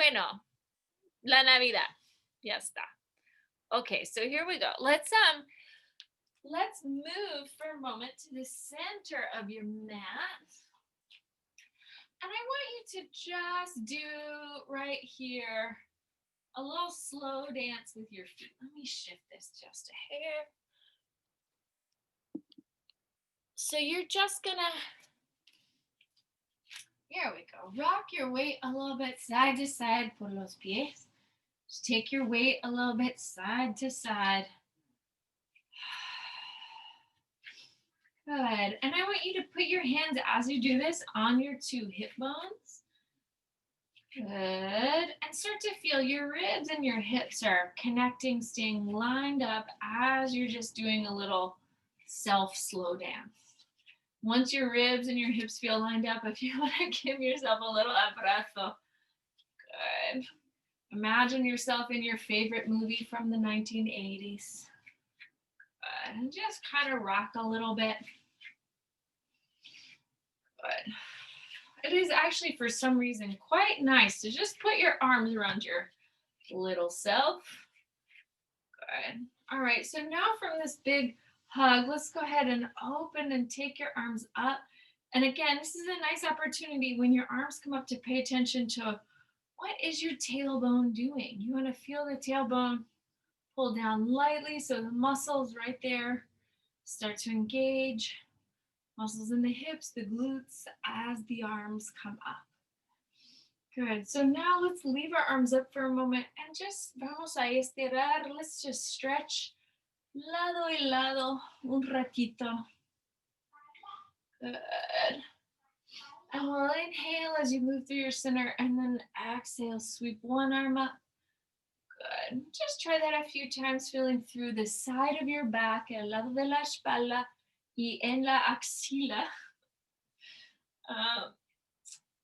Bueno, la Navidad. Ya está. Okay, so here we go. Let's move for a moment to the center of your mat. And I want you to just do right here a little slow dance with your feet. Let me shift this just a hair. So you're just gonna, here we go. Rock your weight a little bit side to side por los pies. Just take your weight a little bit side to side. Good. And I want you to put your hands as you do this on your two hip bones. Good. And start to feel your ribs and your hips are connecting, staying lined up as you're just doing a little self slow dance. Once your ribs and your hips feel lined up, if you want to give yourself a little abrazo. Good. Imagine yourself in your favorite movie from the 1980s. Good. And just kind of rock a little bit. Good. It is actually, for some reason, quite nice to just put your arms around your little self. Good. All right, so now from this big hug, let's go ahead and open and take your arms up. And again, this is a nice opportunity when your arms come up to pay attention to what is your tailbone doing. You want to feel the tailbone pull down lightly so the muscles right there start to engage. Muscles in the hips, the glutes, as the arms come up. Good. So now let's leave our arms up for a moment and just vamos a estirar. Let's just stretch lado y lado un ratito. Good. And we'll inhale as you move through your center and then exhale, sweep one arm up. Good. Just try that a few times, feeling through the side of your back, el lado de la espalda y en la axila.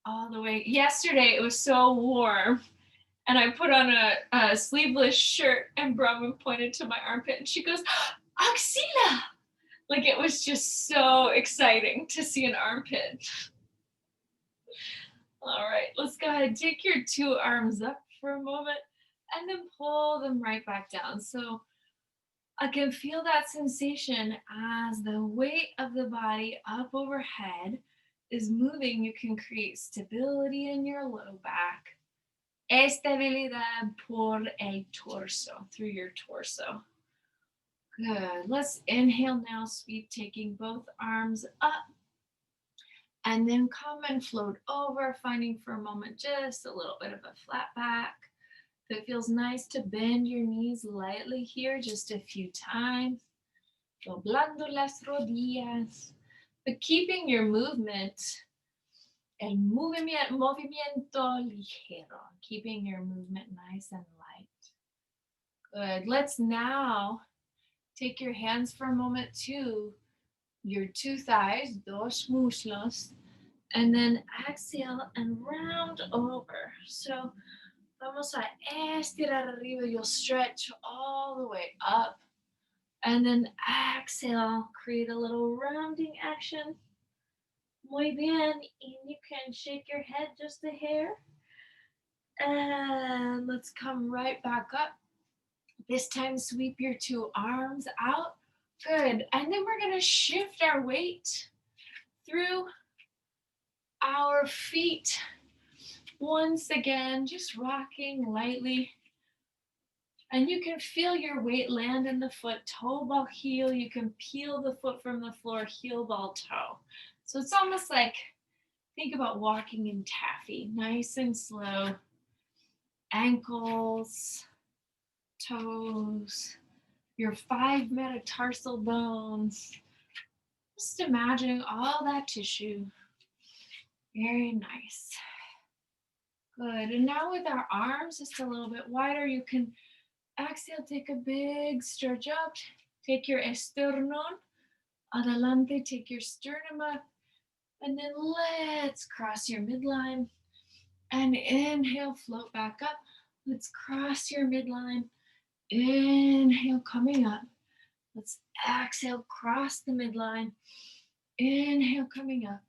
All the way. Yesterday it was so warm and I put on a sleeveless shirt and Brahma pointed to my armpit and she goes, axila! Like it was just so exciting to see an armpit. All right, let's go ahead. Take your two arms up for a moment and then pull them right back down. So I can feel that sensation as the weight of the body up overhead is moving. You can create stability in your low back. Estabilidad por el torso, through your torso. Good. Let's inhale now, sweep, taking both arms up. And then come and float over, finding for a moment just a little bit of a flat back. If it feels nice to bend your knees lightly here, just a few times. Doblando las rodillas. But keeping your movement, el movimiento ligero, keeping your movement nice and light. Good. Let's now take your hands for a moment to your two thighs, dos muslos, and then exhale and round over. So vamos a estirar arriba. You'll stretch all the way up. And then exhale, create a little rounding action. Muy bien. And you can shake your head just a hair. And let's come right back up. This time, sweep your two arms out. Good. And then we're going to shift our weight through our feet. Once again, just rocking lightly. And you can feel your weight land in the foot, toe ball heel. You can peel the foot from the floor, heel ball toe. So it's almost like, think about walking in taffy, nice and slow. Ankles, toes, your 5 metatarsal bones. Just imagining all that tissue. Very nice. Good. And now with our arms just a little bit wider, you can exhale, take a big stretch up. Take your esternón adelante, take your sternum up. And then let's cross your midline. And inhale, float back up. Let's cross your midline. Inhale, coming up. Let's exhale, cross the midline. Inhale, coming up.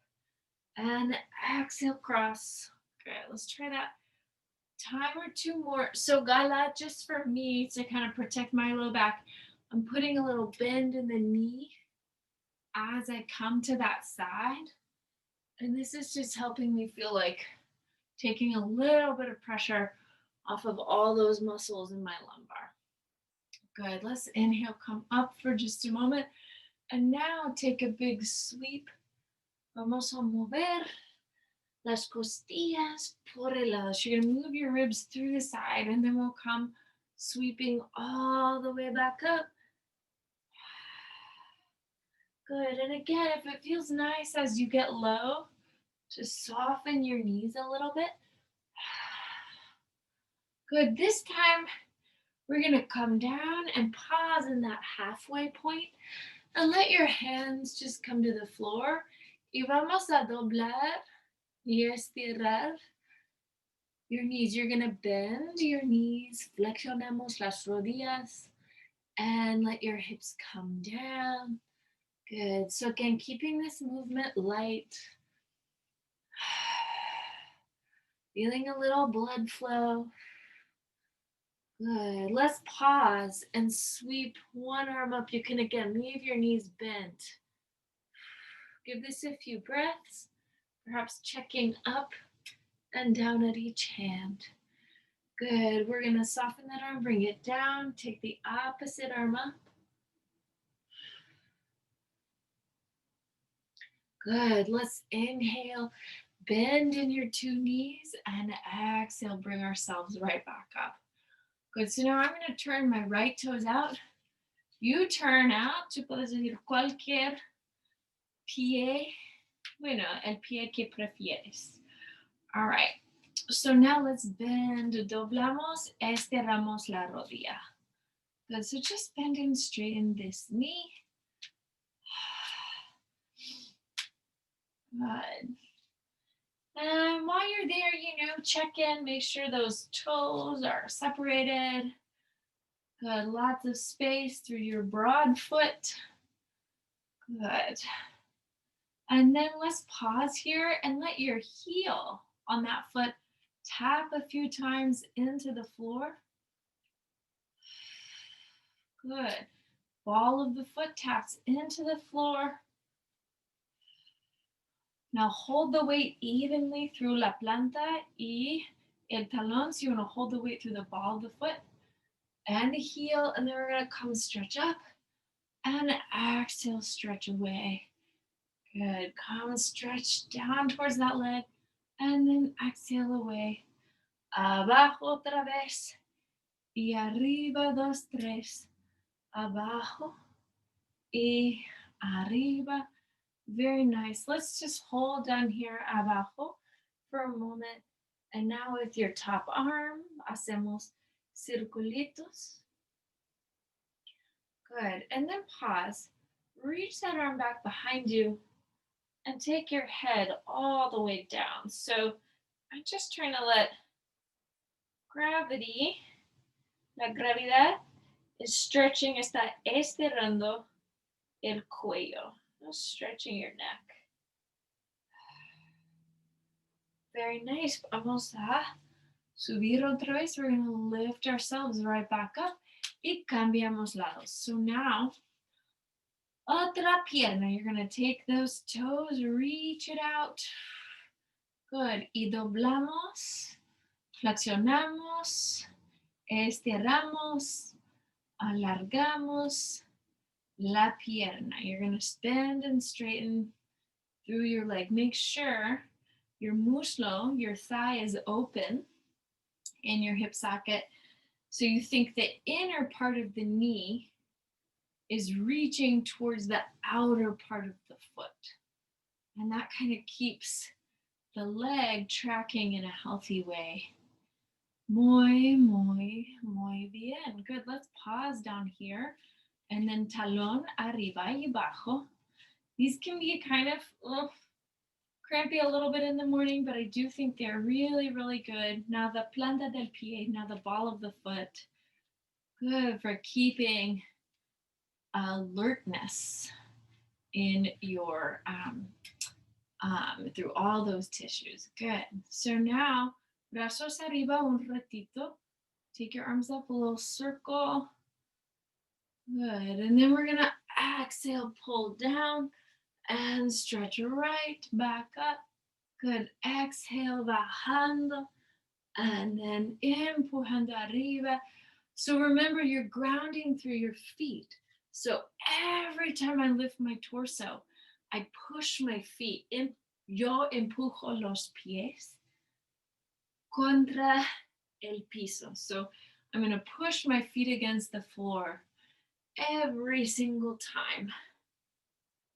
And exhale, cross. Okay, let's try that Time or two more. So Gala, just for me to kind of protect my low back, I'm putting a little bend in the knee as I come to that side. And this is just helping me feel like taking a little bit of pressure off of all those muscles in my lumbar. Good. Let's inhale, come up for just a moment. And now take a big sweep. Vamos a mover las costillas por el lado. So you're going to move your ribs through the side, and then we'll come sweeping all the way back up. Good. And again, if it feels nice as you get low, just soften your knees a little bit. Good. This time, we're going to come down and pause in that halfway point and let your hands just come to the floor. Y vamos a doblar y estirar your knees. You're going to bend your knees, flexionamos las rodillas, and let your hips come down. Good. So again, keeping this movement light. Feeling a little blood flow. Good. Let's pause and sweep one arm up. You can again leave your knees bent. Give this a few breaths, perhaps checking up and down at each hand. Good. We're going to soften that arm, bring it down, take the opposite arm up. Good. Let's inhale, bend in your two knees, and exhale, bring ourselves right back up. Good. So now I'm going to turn my right toes out. You turn out. Tú puedes decir cualquier pie. Bueno, el pie que prefieres. All right. So now let's bend. Doblamos, estiramos la rodilla. Good. So just bend and straighten this knee. Good. And while you're there, check in, make sure those toes are separated. Good. Lots of space through your broad foot. Good. And then let's pause here and let your heel on that foot tap a few times into the floor. Good. Ball of the foot taps into the floor. Now hold the weight evenly through la planta y el talón. So you want to hold the weight through the ball of the foot and the heel. And then we're going to come stretch up and exhale, stretch away. Good. Come stretch down towards that leg and then exhale away. Abajo otra vez. Y arriba, dos, tres. Abajo y arriba. Very nice. Let's just hold down here abajo for a moment. And now with your top arm, hacemos circulitos. Good. And then pause. Reach that arm back behind you and take your head all the way down. So I'm just trying to let gravity, la gravedad is stretching, está estirando el cuello. Stretching your neck. Very nice. Vamos a subir otra vez. We're going to lift ourselves right back up y cambiamos lados. So now, otra pierna. You're going to take those toes, reach it out. Good. Y doblamos, flexionamos, estiramos, alargamos la pierna. You're going to bend and straighten through your leg. Make sure your muslo, your thigh, is open in your hip socket. So you think the inner part of the knee is reaching towards the outer part of the foot. And that kind of keeps the leg tracking in a healthy way. Muy bien. Good. Let's pause down here. And then talón arriba y abajo. These can be kind of crampy a little bit in the morning, but I do think they're really, really good. Now the planta del pie, now the ball of the foot. Good for keeping alertness in your, through all those tissues. Good. So now Brazos arriba un ratito. Take your arms up, a little circle. Good. And then we're going to exhale, pull down and stretch right back up. Good. Exhale, bajando. And then empujando arriba. So remember, you're grounding through your feet. So every time I lift my torso, I push my feet. Yo empujo los pies contra el piso. So I'm going to push my feet against the floor every single time.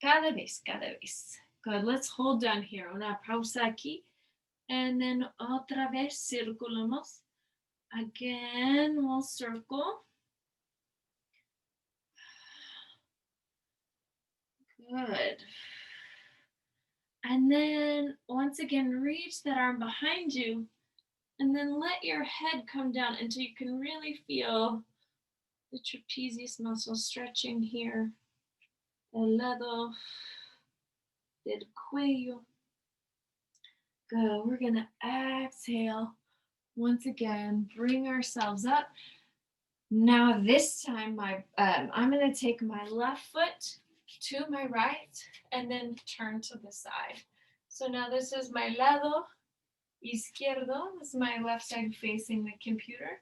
Cada vez, cada vez. Good. Let's hold down here. Una pausa aquí. And then otra vez circulamos. Again, we'll circle. Good. And then once again, reach that arm behind you. And then let your head come down until you can really feel the trapezius muscle stretching here. El lado del cuello. Good. We're going to exhale. Once again, bring ourselves up. Now this time, I'm going to take my left foot to my right and then turn to the side. So now this is my lado izquierdo. This is my left side facing the computer.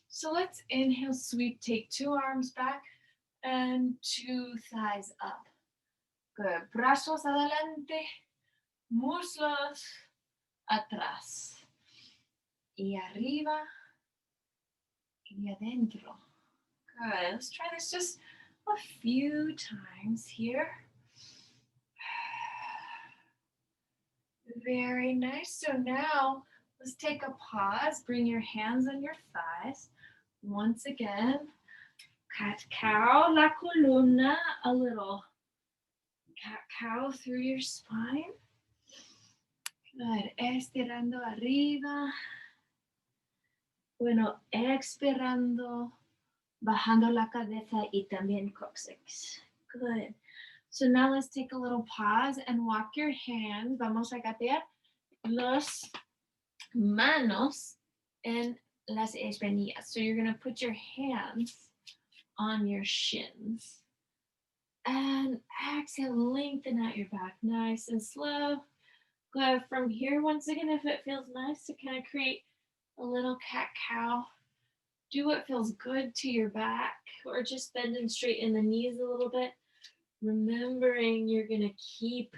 So let's inhale, sweep, take 2 arms back and 2 thighs up. Good. Brazos adelante, muslos atrás. Y arriba y adentro. Good. Let's try this just a few times here. Very nice. So now let's take a pause. Bring your hands on your thighs. Once again, cat-cow la columna, a little cat-cow through your spine. Good. Estirando arriba. Bueno, expirando, bajando la cabeza y también coccyx. Good. So now let's take a little pause and walk your hands. Vamos a gatear los manos en las espinillas. So you're going to put your hands on your shins. And exhale, lengthen out your back nice and slow. Go from here, once again, if it feels nice to kind of create a little cat-cow. Do what feels good to your back, or just bend and straighten the knees a little bit. Remembering you're going to keep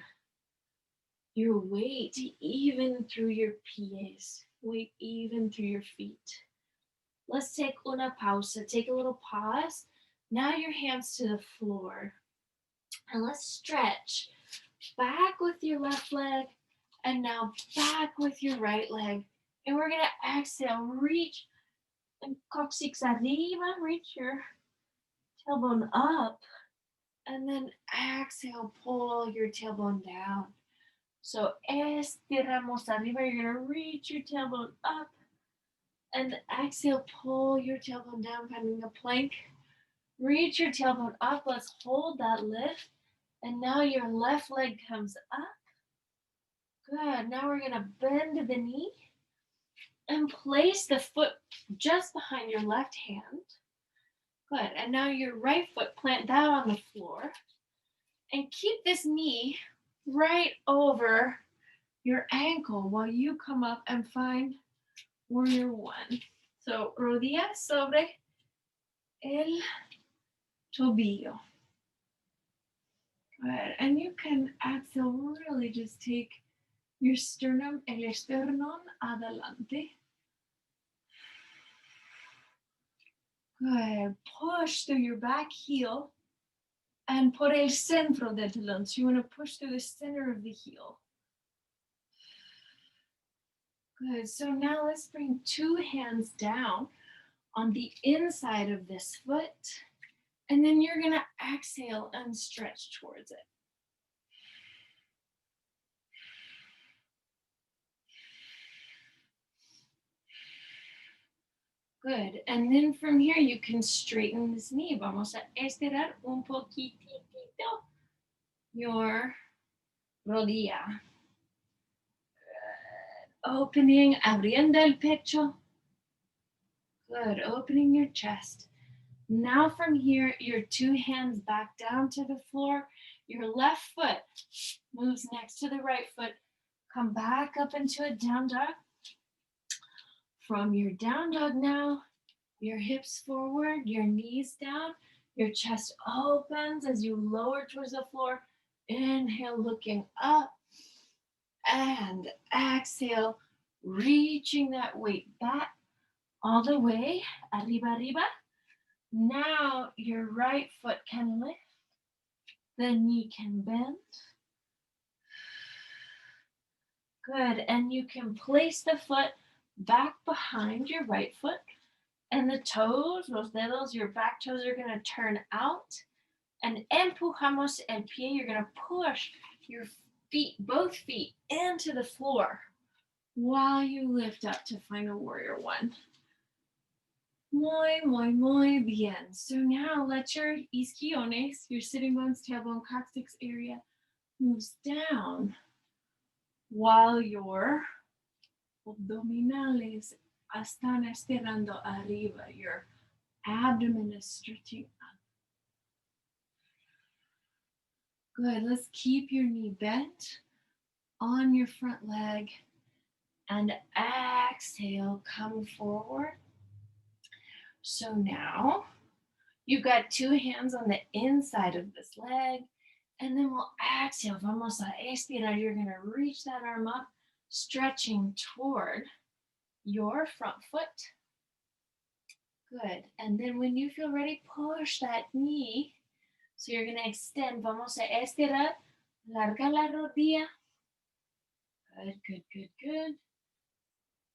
your weight even through your pies, weight even through your feet. Let's take una pausa, take a little pause. Now your hands to the floor. And let's stretch back with your left leg and now back with your right leg. And we're going to exhale, reach and coccyx arriba, reach your tailbone up. And then exhale, pull your tailbone down. So estiramos arriba, you're going to reach your tailbone up. And exhale, pull your tailbone down, finding a plank. Reach your tailbone up. Let's hold that lift. And now your left leg comes up. Good. Now we're going to bend the knee and place the foot just behind your left hand. Good. And now your right foot, plant that on the floor. And keep this knee right over your ankle while you come up and find warrior one. So rodilla sobre el tobillo. Good. And you can exhale, really just take your sternum, el esternón adelante. Good. Push through your back heel and por el centro del talón. So you want to push through the center of the heel. Good. So now let's bring 2 hands down on the inside of this foot. And then you're going to exhale and stretch towards it. Good. And then from here, you can straighten this knee. Vamos a estirar un poquitito your rodilla. Good. Opening, abriendo el pecho. Good, opening your chest. Now from here, your two hands back down to the floor. Your left foot moves next to the right foot. Come back up into a down dog. From your down dog now, your hips forward, your knees down, your chest opens as you lower towards the floor. Inhale, looking up, and exhale, reaching that weight back all the way, arriba, arriba. Now your right foot can lift, the knee can bend. Good, and you can place the foot back behind your right foot, and the toes, los dedos, your back toes are gonna turn out, and empujamos el pie, you're gonna push your feet, both feet, into the floor while you lift up to final warrior one. Muy bien. So now let your isquiones, your sitting bones, tailbone, coccyx area, moves down while your abdominales están estirando arriba. Your abdomen is stretching up. Good. Let's keep your knee bent on your front leg and exhale, come forward. So now you've got two hands on the inside of this leg, and then we'll exhale. Vamos a estirar. You're going to reach that arm up, stretching toward your front foot. Good. And then when you feel ready, push that knee. So you're going to extend. Vamos a estirar. Larga la rodilla. Good.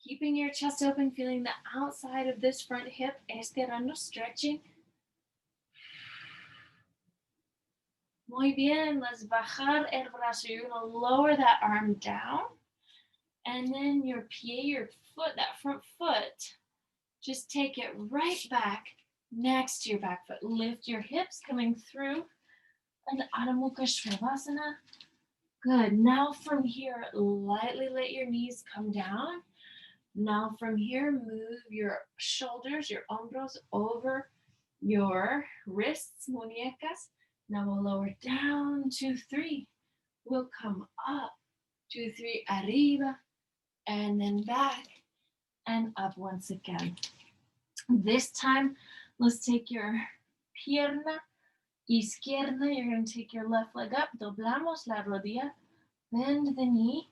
Keeping your chest open, feeling the outside of this front hip, estirando, stretching. Muy bien, let's bajar el brazo. You're gonna lower that arm down. And then your pie, your foot, that front foot, just take it right back next to your back foot. Lift your hips coming through. And Adho Mukha Svanasana. Good, now from here, lightly let your knees come down. Now from here, move your shoulders, your hombros over your wrists, muñecas. Now we'll lower down, 2, 3. We'll come up, 2, 3, arriba, and then back and up once again. This time, let's take your pierna izquierda. You're going to take your left leg up, doblamos la rodilla, bend the knee,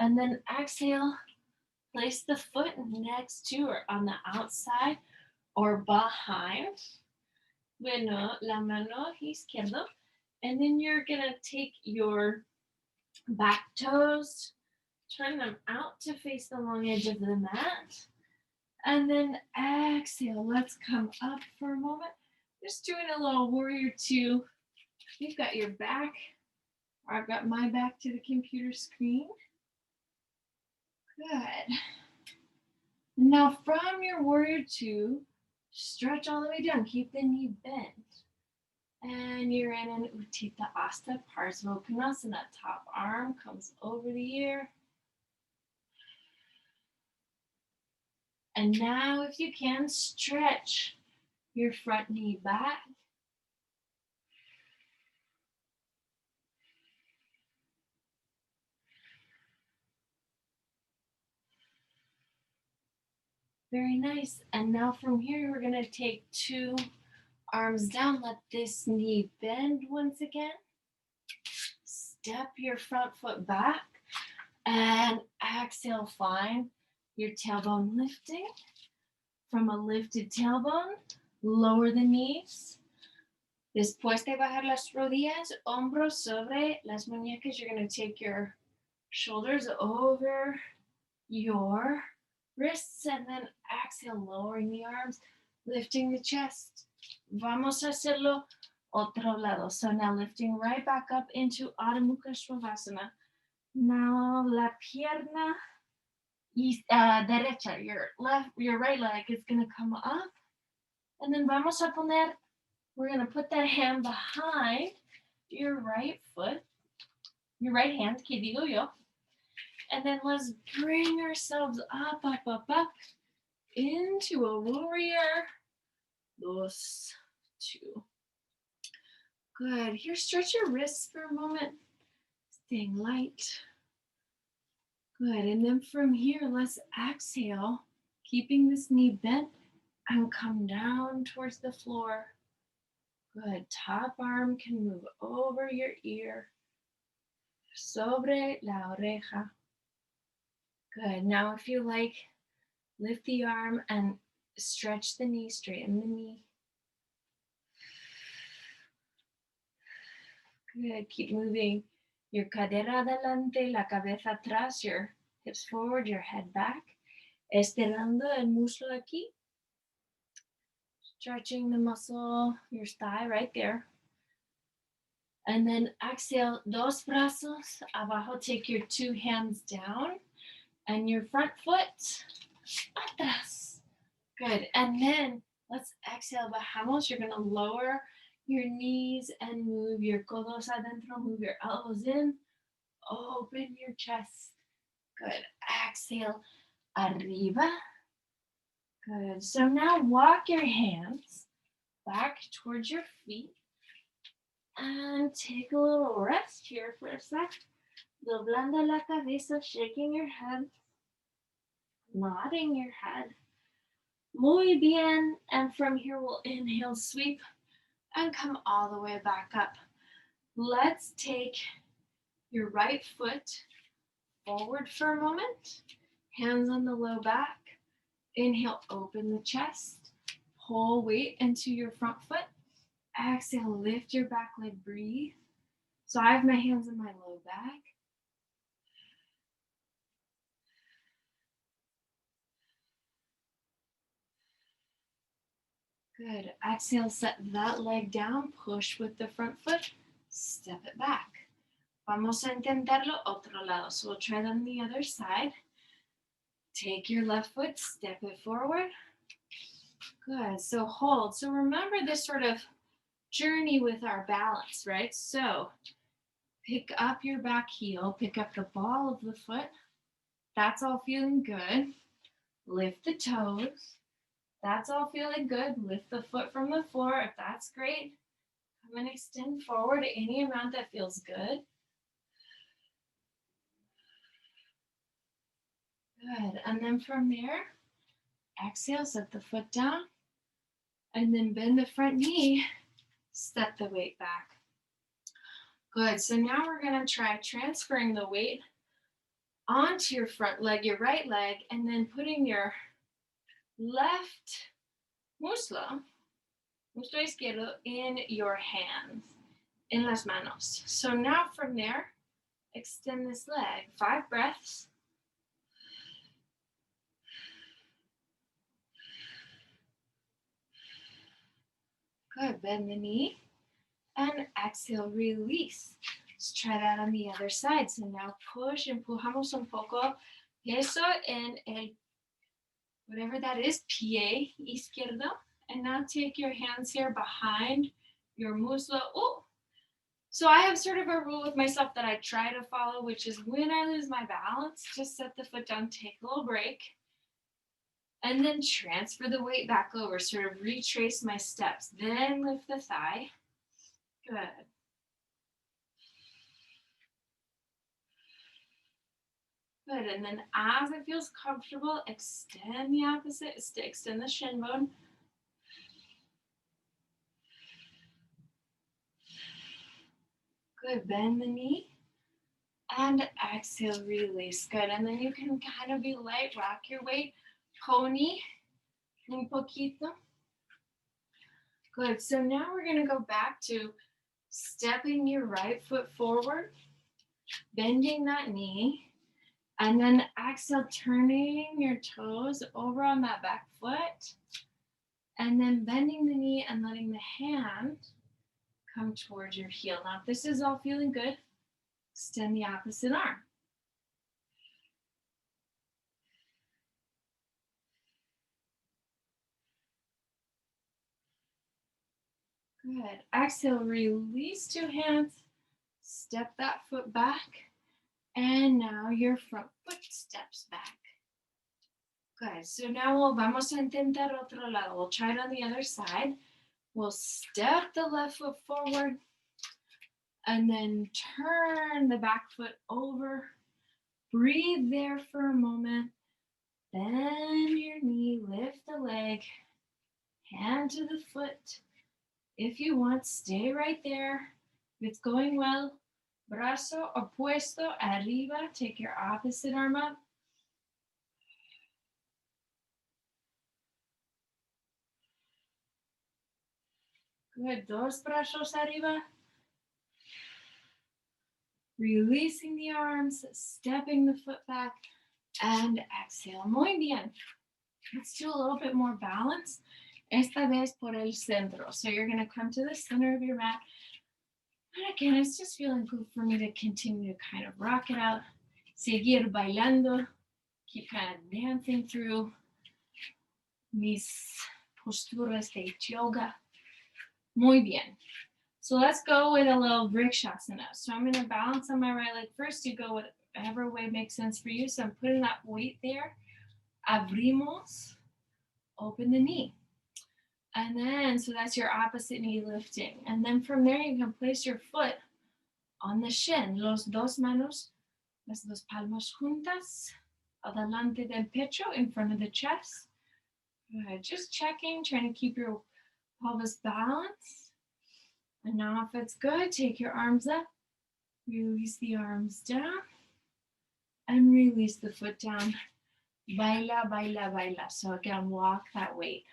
and then exhale. Place the foot next to or on the outside or behind. Bueno, la mano izquierda. And then you're going to take your back toes, turn them out to face the long edge of the mat. And then exhale. Let's come up for a moment. Just doing a little warrior two. You've got your back, or I've got my back to the computer screen. Good. Now from your warrior two, stretch all the way down. Keep the knee bent. And you're in an Utthita Hasta Parsvakonasana. Top arm comes over the ear. And now if you can, stretch your front knee back. Very nice. And now from here, we're going to take two arms down. Let this knee bend once again. Step your front foot back. And exhale, find your tailbone lifting. From a lifted tailbone, lower the knees. Después de bajar las rodillas, hombros sobre las muñecas, you're going to take your shoulders over your wrists, and then exhale, lowering the arms, lifting the chest. Vamos a hacerlo otro lado. So now lifting right back up into Adho Mukha Svanasana. Now la pierna derecha, your right leg is going to come up, and then vamos a poner. We're going to put that hand behind your right foot, your right hand, que digo yo. And then let's bring ourselves up, up, up, up into a warrior. Dos, two. Good. Here, stretch your wrists for a moment. Staying light. Good. And then from here, let's exhale, keeping this knee bent and come down towards the floor. Good. Top arm can move over your ear. Sobre la oreja. Good. Now, if you like, lift the arm and stretch the knee, straighten the knee. Good. Keep moving your cadera adelante, la cabeza atrás, your hips forward, your head back. Estirando el muslo aquí. Stretching the muscle, your thigh right there. And then exhale, dos brazos abajo. Take your two hands down and your front foot atrás. Good. And then let's exhale, bajamos. You're going to lower your knees and move your codos adentro, move your elbows in. Open your chest. Good. Exhale, arriba. Good. So now walk your hands back towards your feet and take a little rest here for a sec. Doblando la cabeza, shaking your head, nodding your head. Muy bien. And from here, we'll inhale, sweep, and come all the way back up. Let's take your right foot forward for a moment. Hands on the low back. Inhale, open the chest. Pull weight into your front foot. Exhale, lift your back leg, breathe. So I have my hands on my low back. Good. Exhale, set that leg down. Push with the front foot. Step it back. Vamos a intentarlo otro lado. So we'll try that on the other side. Take your left foot, step it forward. Good. So hold. So remember this sort of journey with our balance, right? So pick up your back heel, pick up the ball of the foot. That's all feeling good. Lift the toes. That's all feeling good. Lift the foot from the floor. If that's great, come and extend forward any amount that feels good. Good. And then from there, exhale, set the foot down. And then bend the front knee, step the weight back. Good. So now we're going to try transferring the weight onto your front leg, your right leg, and then putting your left muslo izquierdo in your hands, en las manos. So now from there, extend this leg. 5 breaths. Good. Bend the knee and exhale, release. Let's try that on the other side. So now push, empujamos un poco peso en el, whatever that is, pie izquierdo. And now take your hands here behind your muslo. Oh, so I have sort of a rule with myself that I try to follow, which is when I lose my balance, just set the foot down, take a little break, and then transfer the weight back over, sort of retrace my steps. Then lift the thigh. Good. Good. And then as it feels comfortable, extend the opposite, extend the shin bone. Good. Bend the knee. And exhale, release. Good. And then you can kind of be light, rock your weight, pony un poquito. Good. So now we're going to go back to stepping your right foot forward, bending that knee, and then exhale, turning your toes over on that back foot, and then bending the knee and letting the hand come towards your heel. Now, if this is all feeling good, extend the opposite arm. Good. Exhale, release 2 hands. Step that foot back And now your front foot steps back. Good. So now vamos a intentar otro lado. We'll try it on the other side. We'll step the left foot forward and then turn the back foot over. Breathe there for a moment. Bend your knee, lift the leg, hand to the foot. If you want, stay right there. If it's going well, brazo opuesto arriba. Take your opposite arm up. Good. Dos brazos arriba. Releasing the arms, stepping the foot back, and exhale. Muy bien. Let's do a little bit more balance. Esta vez por el centro. So you're going to come to the center of your mat. And again, it's just feeling good for me to continue to kind of rock it out. Seguir bailando. Keep kind of dancing through mis posturas de yoga. Muy bien. So let's go with a little vrikshasana. So I'm going to balance on my right leg first. You go whatever way makes sense for you. So I'm putting that weight there. Abrimos. Open the knee. And then, so that's your opposite knee lifting. And then from there, you can place your foot on the shin. Los dos manos, las dos palmas juntas. Adelante del pecho, in front of the chest. Good. Just checking, trying to keep your pelvis balanced. And now if it's good, take your arms up, release the arms down, and release the foot down. Baila, baila, baila. So again, walk that weight.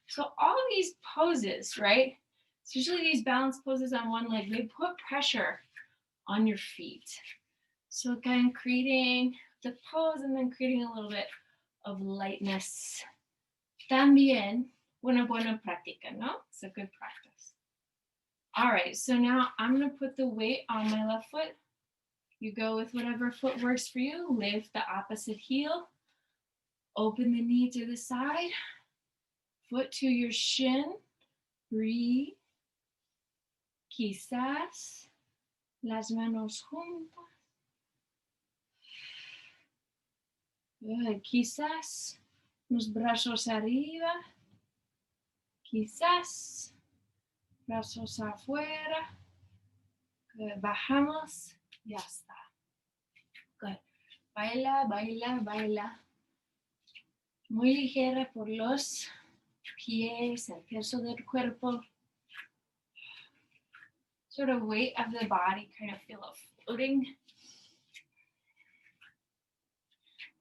So all of these poses, right? It's usually these balance poses on one leg, they put pressure on your feet. So again, creating the pose and then creating a little bit of lightness. También una buena práctica, ¿no? It's a good practice. All right, so now I'm going to put the weight on my left foot. You go with whatever foot works for you. Lift the opposite heel. Open the knee to the side. Foot to your shin. Breathe. Quizás las manos juntas. Good. Quizás los brazos arriba. Quizás brazos afuera. Good. Bajamos. Ya está. Good. Baila, baila, baila. Muy ligera por los pies, el peso del cuerpo. Sort of weight of the body, kind of feel it floating.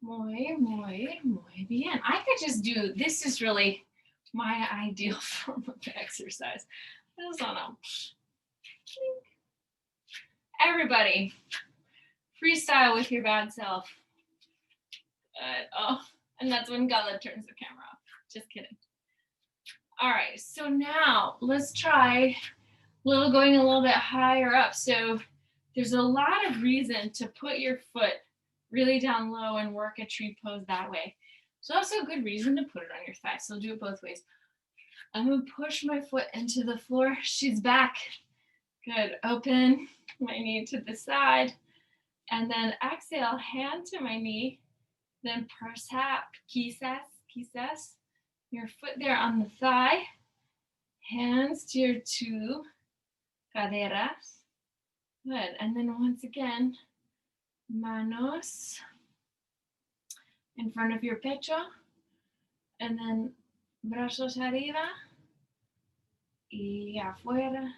Muy, muy, muy bien. I could just do, this is really my ideal form of exercise. I just don't know. Everybody, freestyle with your bad self. Oh, and that's when Gala turns the camera off. Just kidding. All right, so now let's try going a little bit higher up. So there's a lot of reason to put your foot really down low and work a tree pose that way. There's also a good reason to put it on your thigh. So I'll do it both ways. I'm gonna push my foot into the floor. She's back. Good. Open my knee to the side. And then exhale, hand to my knee. Then perhaps, quizás, your foot there on the thigh. Hands to your two caderas. Good. And then once again, manos in front of your pecho. And then brazos arriba y afuera.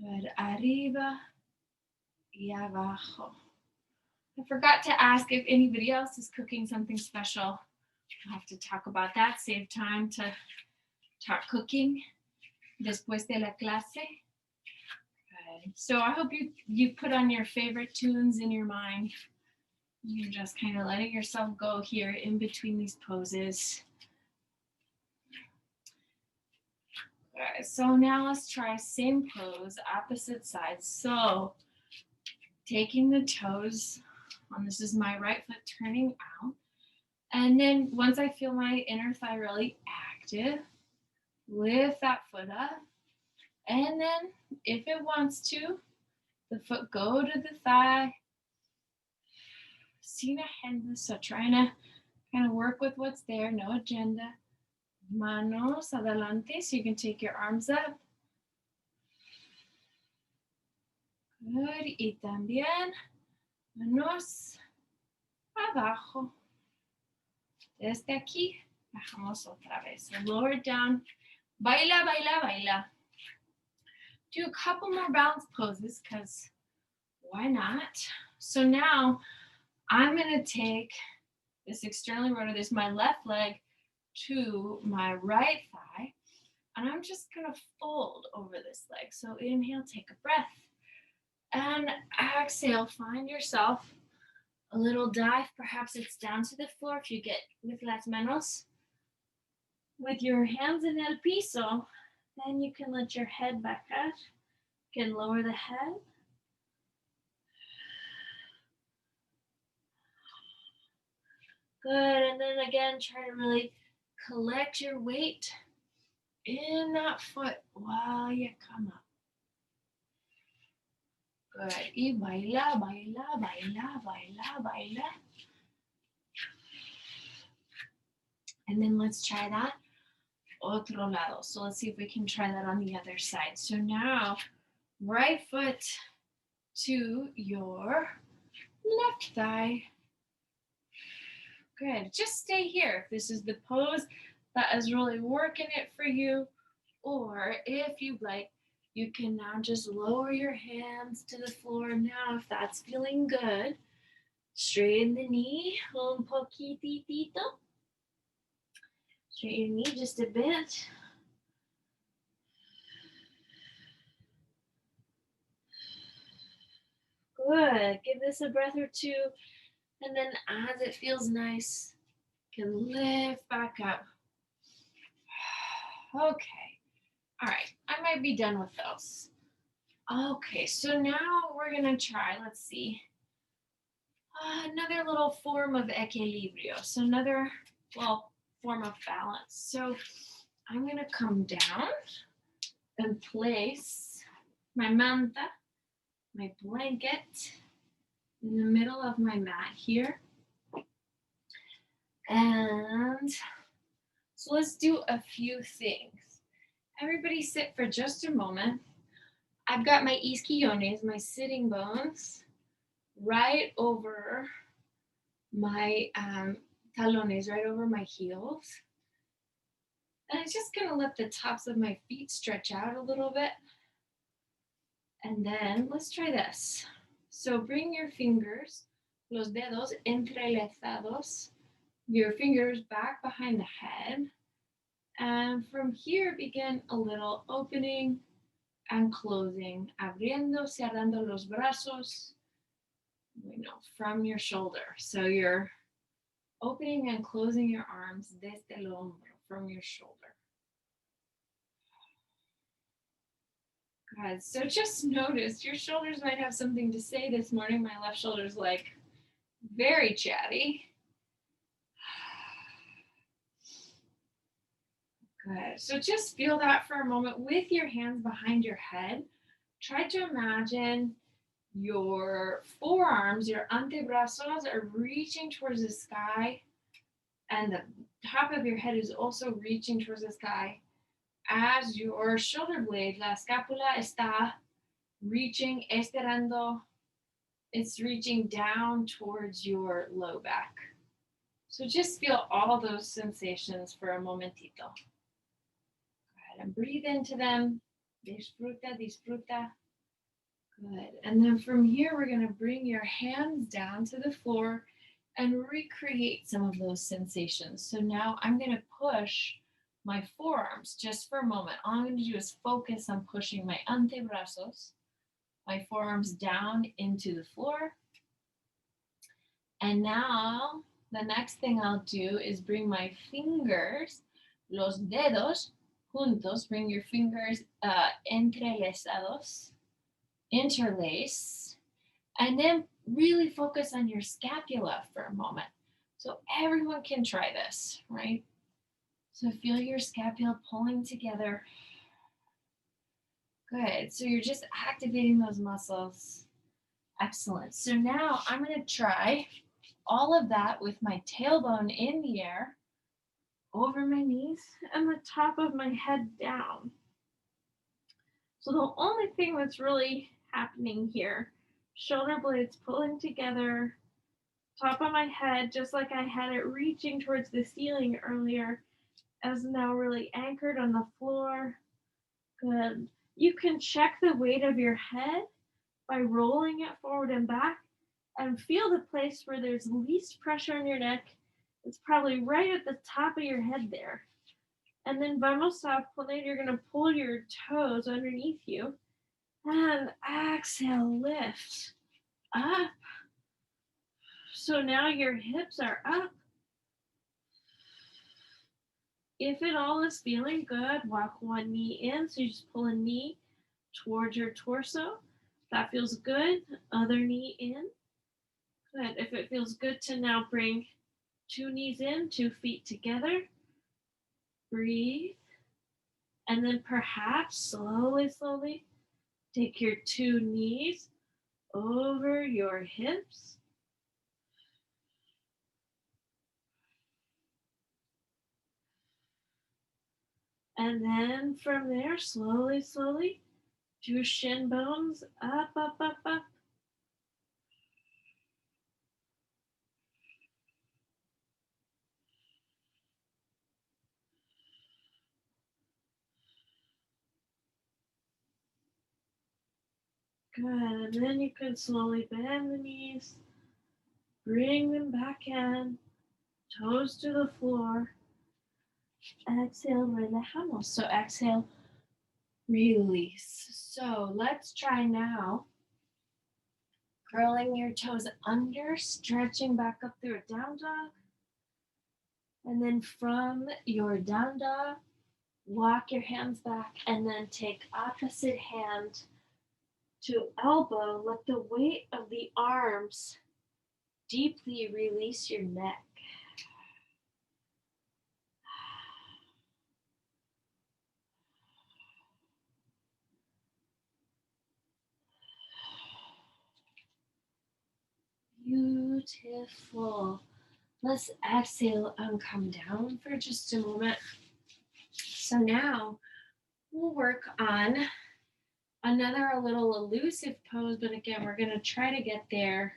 Good. Arriba y abajo. I forgot to ask if anybody else is cooking something special. I'll have to talk about that. Save time to talk cooking después de la clase. Good. So I hope you put on your favorite tunes in your mind. You're just kind of letting yourself go here in between these poses. All right, so now let's try same pose, opposite sides. So taking the toes on, this is my right foot turning out. And then once I feel my inner thigh really active, lift that foot up. And then if it wants to, the foot go to the thigh, sin agenda, so trying to kind of work with what's there, no agenda. Manos adelante, so you can take your arms up. Good, y también manos abajo. Desde aquí, bajamos otra vez. So lower it down. Baila, baila, baila. Do a couple more balance poses because why not? So now I'm going to take this externally rotated, this is my left leg to my right thigh, and I'm just going to fold over this leg. So inhale, take a breath, and exhale, find yourself a little dive. Perhaps it's down to the floor if you get with las manos. With your hands in el piso, then you can let your head back out. You can lower the head. Good, and then again, try to really collect your weight in that foot while you come up. Good, y baila, baila, baila, baila, baila. And then let's try that otro lado. So let's see if we can try that on the other side. So now, right foot to your left thigh. Good, just stay here. If this is the pose that is really working it for you, or if you'd like, you can now just lower your hands to the floor now if that's feeling good. Straighten the knee un poquitito. Straighten your knee just a bit. Good, give this a breath or two, and then as it feels nice, you can lift back up. Okay, all right, I might be done with those. Okay, so now we're gonna try, let's see, another little form of equilibrio. So another, well, form of balance. So I'm gonna come down and place my manta, my blanket, in the middle of my mat here. And so let's do a few things. Everybody sit for just a moment. I've got my isquiones, my sitting bones, right over my talones, right over my heels. And I'm just gonna let the tops of my feet stretch out a little bit. And then let's try this. So bring your fingers, los dedos entrelazados, your fingers back behind the head. And from here, begin a little opening and closing, abriendo, cerrando los brazos, from your shoulder. So you're opening and closing your arms desde el hombro, from your shoulder. Good. So just notice your shoulders might have something to say this morning. My left shoulder's like very chatty. Good. So just feel that for a moment with your hands behind your head. Try to imagine your forearms, your antebrazos are reaching towards the sky, and the top of your head is also reaching towards the sky as your shoulder blade, la escápula, está reaching, estirando, it's reaching down towards your low back. So just feel all those sensations for a momentito. Go ahead and breathe into them. Disfruta, disfruta. Good. And then from here, we're going to bring your hands down to the floor and recreate some of those sensations. So now I'm going to push my forearms just for a moment. All I'm going to do is focus on pushing my antebrazos, my forearms down into the floor. And now the next thing I'll do is bring my fingers, los dedos juntos, bring your fingers entrelazados, interlace, and then really focus on your scapula for a moment. So everyone can try this, right? So feel your scapula pulling together. Good. So you're just activating those muscles. Excellent. So now I'm going to try all of that with my tailbone in the air over my knees and the top of my head down. So the only thing that's really happening here, shoulder blades pulling together, top of my head, just like I had it reaching towards the ceiling earlier, is now really anchored on the floor. Good. You can check the weight of your head by rolling it forward and back and feel the place where there's least pressure on your neck. It's probably right at the top of your head there. And then vamos a poner, you're going to pull your toes underneath you and exhale, lift up. So now your hips are up. If it all is feeling good, walk one knee in. So you just pull a knee towards your torso. That feels good. Other knee in. Good. If it feels good to now bring two knees in, 2 feet together. Breathe. And then perhaps slowly take your 2 knees over your hips. And then from there, slowly, do shin bones up. Good. And then you can slowly bend the knees, bring them back in, toes to the floor. Exhale, relajamos. So exhale, release. So let's try now. Curling your toes under, stretching back up through a down dog. And then from your down dog, walk your hands back and then take opposite hand to elbow. Let the weight of the arms deeply release your neck. Beautiful. Let's exhale and come down for just a moment. So now we'll work on another a little elusive pose, but again, we're going to try to get there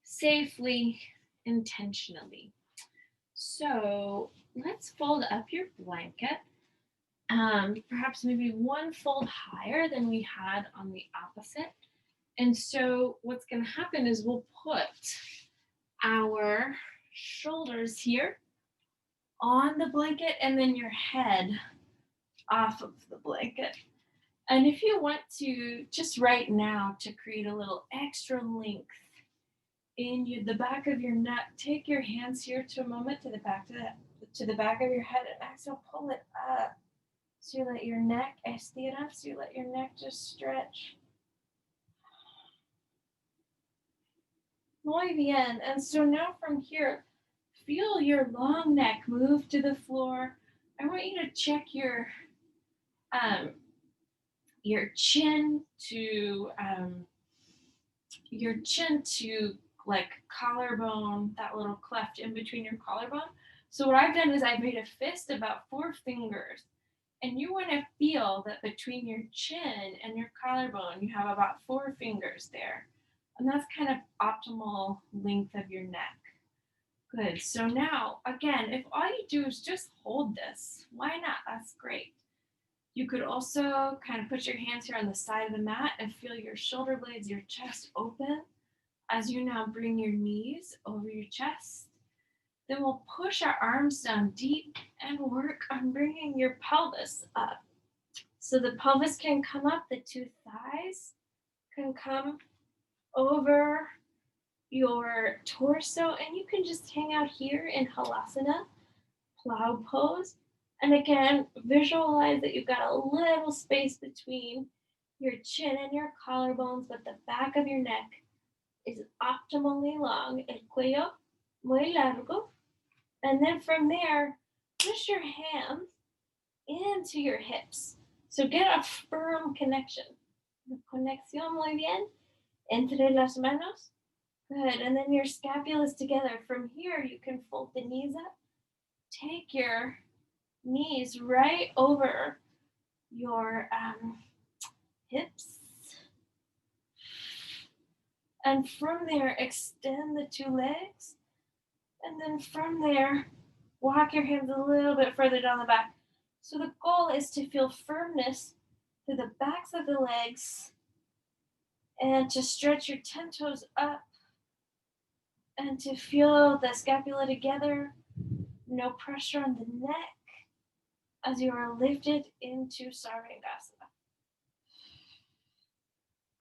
safely, intentionally. So let's fold up your blanket, perhaps maybe one fold higher than we had on the opposite. And so what's going to happen is we'll put our shoulders here on the blanket and then your head off of the blanket. And if you want to, just right now, to create a little extra length in the back of your neck, take your hands here to a moment to the back of your head and exhale, pull it up. So you let your neck estira, so you let your neck just stretch. Muy bien. And so now from here, feel your long neck move to the floor. I want you to check your chin to like collarbone, that little cleft in between your collarbone. So what I've done is I've made a fist about 4 fingers, and you want to feel that between your chin and your collarbone, you have about 4 fingers there. And that's kind of optimal length of your neck. Good. So now, again, if all you do is just hold this, why not? That's great. You could also kind of put your hands here on the side of the mat and feel your shoulder blades, your chest open as you now bring your knees over your chest. Then we'll push our arms down deep and work on bringing your pelvis up. So the pelvis can come up, the 2 thighs can come over your torso, and you can just hang out here in Halasana, plow pose. And again, visualize that you've got a little space between your chin and your collarbones, but the back of your neck is optimally long. El cuello muy largo. And then from there, push your hands into your hips. So get a firm connection. Conexión muy bien entre las manos. Good. And then your scapulas together. From here, you can fold the knees up. Take your knees right over your hips. And from there, extend the two legs. And then from there, walk your hands a little bit further down the back. So the goal is to feel firmness through the backs of the legs and to stretch your 10 toes up and to feel the scapula together. No pressure on the neck as you are lifted into Sarvangasana.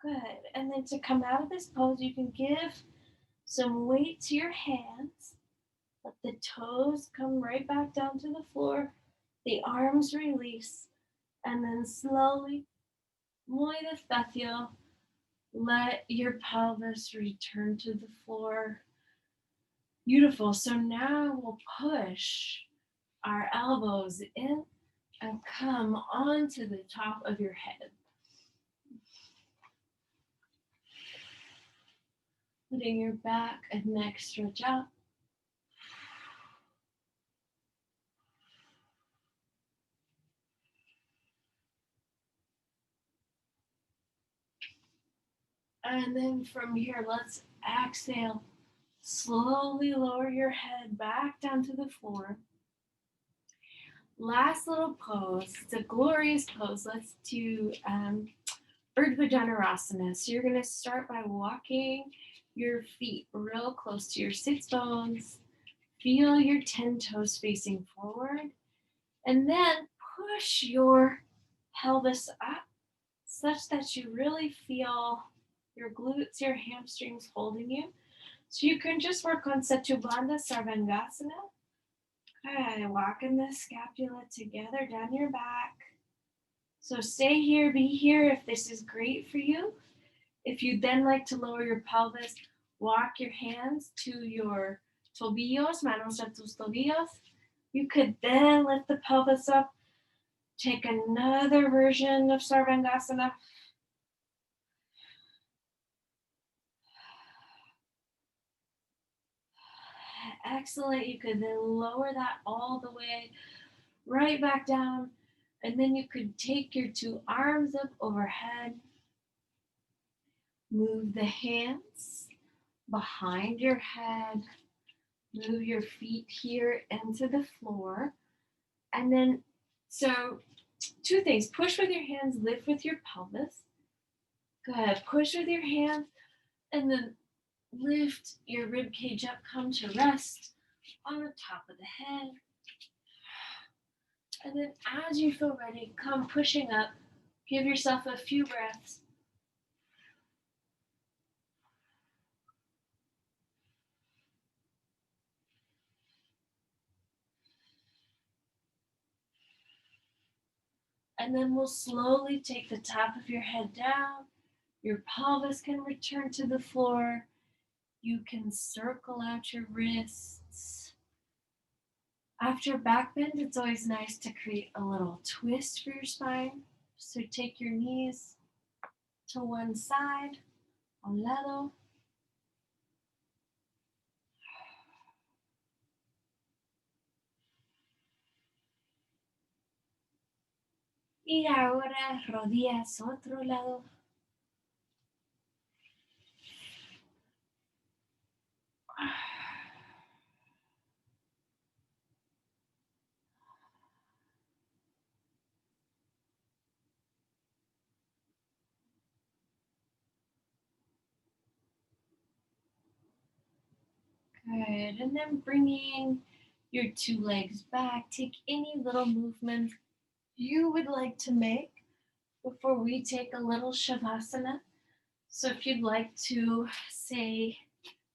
Good. And then to come out of this pose, you can give some weight to your hands. Let the toes come right back down to the floor. The arms release. And then slowly, muy despacio, let your pelvis return to the floor. Beautiful. So now we'll push our elbows in and come onto the top of your head. Letting your back and neck stretch out. And then from here, let's exhale. Slowly lower your head back down to the floor. Last little pose. It's a glorious pose. Let's do Urdhva Dhanurasana. So you're going to start by walking your feet real close to your sits bones. Feel your 10 toes facing forward. And then push your pelvis up such that you really feel your glutes, your hamstrings holding you. So you can just work on Setubandha Sarvangasana. Okay, walking the scapula together down your back. So stay here, be here if this is great for you. If you then like to lower your pelvis, walk your hands to your tobillos, manos a tus tobillos. You could then lift the pelvis up. Take another version of Sarvangasana. Excellent. You could then lower that all the way right back down. And then you could take your two arms up overhead. Move the hands behind your head. Move your feet here into the floor. And then, so two things. Push with your hands, lift with your pelvis. Good. Push with your hands and then lift your rib cage up. Come to rest on the top of the head. And then as you feel ready, come pushing up. Give yourself a few breaths. And then we'll slowly take the top of your head down. Your pelvis can return to the floor. You can circle out your wrists. After back bend, it's always nice to create a little twist for your spine. So take your knees to one side, a un lado. Y ahora rodillas otro lado. Good. And then bringing your two legs back. Take any little movement you would like to make before we take a little Shavasana. So if you'd like to, say,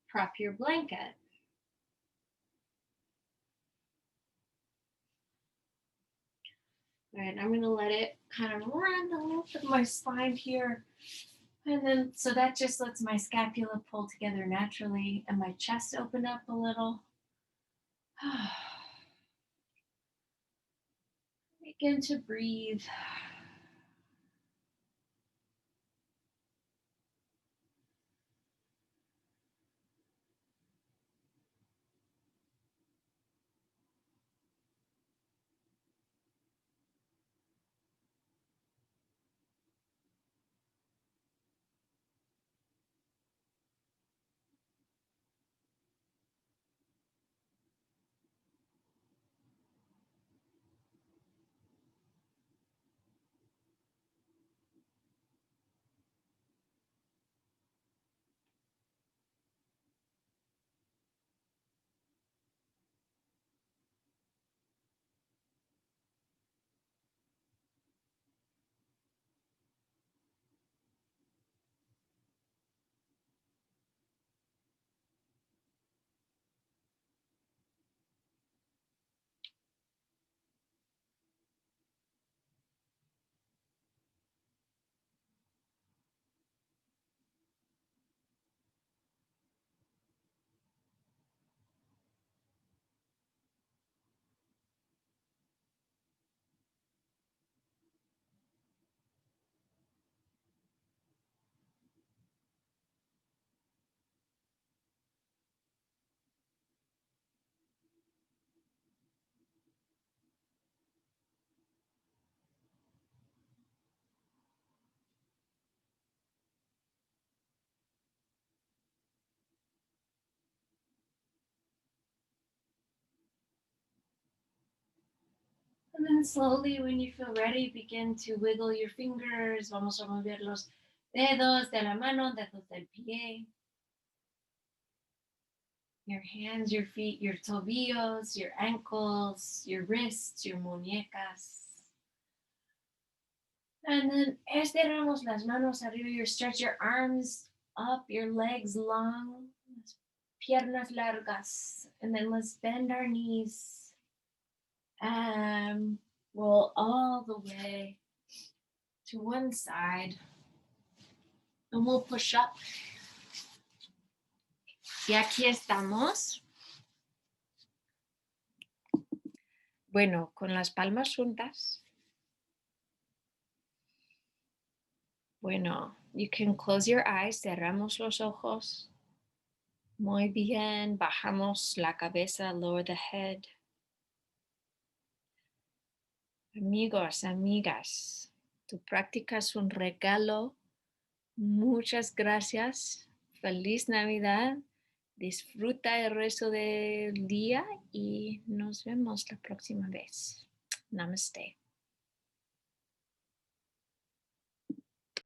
prop your blanket. All right, I'm going to let it kind of run the length of my spine here. And then, so that just lets my scapula pull together naturally and my chest open up a little. Begin to breathe. then slowly, when you feel ready, begin to wiggle your fingers. Vamos a mover los dedos de la mano, dedos del pie. Your hands, your feet, your tobillos, your ankles, your wrists, your muñecas. And then estiramos las manos arriba. You stretch your arms up, your legs long, piernas largas. And then let's bend our knees and roll all the way to one side. And we'll push up. Y aquí estamos. Bueno, con las palmas juntas. Bueno, you can close your eyes, cerramos los ojos. Muy bien, bajamos la cabeza, lower the head. Amigos, amigas, tu práctica es un regalo. Muchas gracias. Feliz Navidad. Disfruta el resto del día y nos vemos la próxima vez. Namaste.